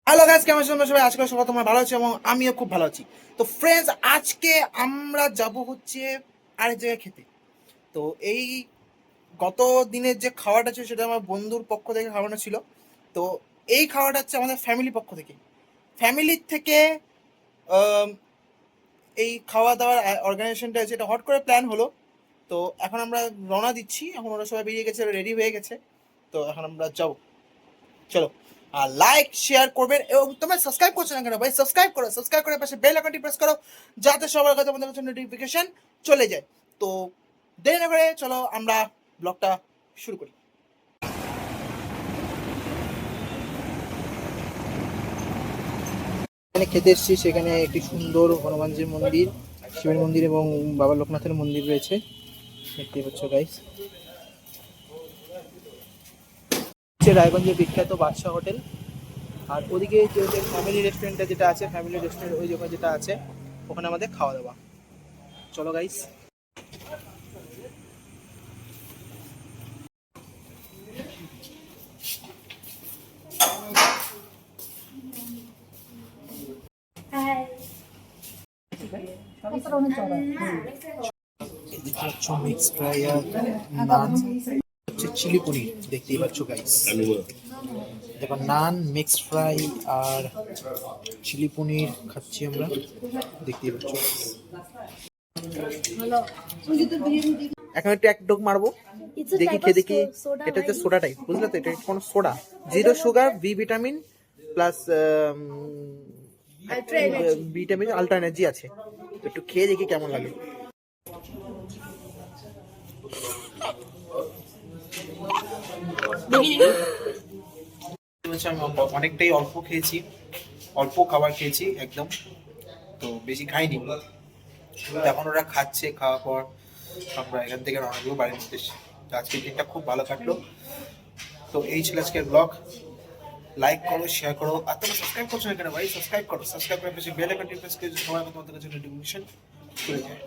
Hello guys, কেমন আছো তোমরা সবাই? আজকে সবাই তোমরা ভালো আছো এবং আমিও খুব ভালো আছি। তো ফ্রেন্ডস, আজকে আমরা যাব হচ্ছে আরেক জায়গায় খেতে। তো এই গত দিনের যে খাওয়াটা ছিল সেটা আমার বন্ধুর পক্ষ থেকে খাওয়ানো ছিল। তো এই খাওয়াটা হচ্ছে আমাদের ফ্যামিলি পক্ষ থেকে, ফ্যামিলির থেকে আম, এই খাওয়া দাওয়ার অর্গানাইজেশনটা আছে, এটা হট করে প্ল্যান হলো। তো এখন আমরা রওনা দিচ্ছি, এখন ওরা সবাই বেরিয়ে গেছে, রেডি হয়ে গেছে। তো এখন আমরা যাবো, চলো। আর লাইক শেয়ার করবেন এবং তোমরা সাবস্ক্রাইব করছো না কেন ভাই? সাবস্ক্রাইব করো, সাবস্ক্রাইব করে পাশে বেল আইকনটি প্রেস করো, যাতে সবার কাছে আমাদের কাছে নোটিফিকেশন চলে যায়। তো দেরি না করে চলো আমরা ব্লগটা শুরু করি। এখানে খেতে এসেছি, সেখানে একটি সুন্দর হনুমানজির মন্দির, শিবের মন্দির এবং বাবা লোকনাথের মন্দির রয়েছে, দেখতেই পাচ্ছ গাইস। রায়গঞ্জের বিখ্যাত বাদশা হোটেল। আর ওদিকে যে ফ্যামিলি রেস্টুরেন্টটা যেটা আছে, ফ্যামিলি রেস্টুরেন্ট ওই জায়গায় যেটা আছে, ওখানে আমাদের খাওয়া দাওয়া। চলো গাইস। এদিকে হচ্ছে মিক্স ফ্রাই আর নান, হচ্ছে চিলি পনির, দেখতেই পাচ্ছ গাইস। দেখো, নান, মিক্স ফ্রাই আর চিলি পনির খাচ্ছি আমরা, দেখতেই পাচ্ছ। এখন একটু এক ডোক মারবো, দেখি খেয়ে দেখি। এটা হচ্ছে সোডা টাইপ, বুঝলে তো? এটা কোনো soda, zero sugar, B vitamin plus vitamin, ultra energy আছে। তো একটু খেয়ে দেখি কেমন লাগে। আমি অনেকটাই অল্প খেয়েছি, অল্প খাবার খেয়েছি একদম, তো বেশি খাইনি। এখন ওরা খাচ্ছে, খাওয়ার পর আমরা এখান থেকে রওনা দেবো বাড়ির উদ্দেশ্যে। তো আজকের দিনটা খুব ভালো কাটলো। তো এই ছিল আজকের ব্লগ। লাইক করো, শেয়ার করো, আর তোমরা সাবস্ক্রাইব করছো না কেন ভাই? সাবস্ক্রাইব করো, সাবস্ক্রাইব করে বেল আইকনটি প্রেস করে সবাই তোমাদের কাছে নোটিফিকেশন চলে যায়।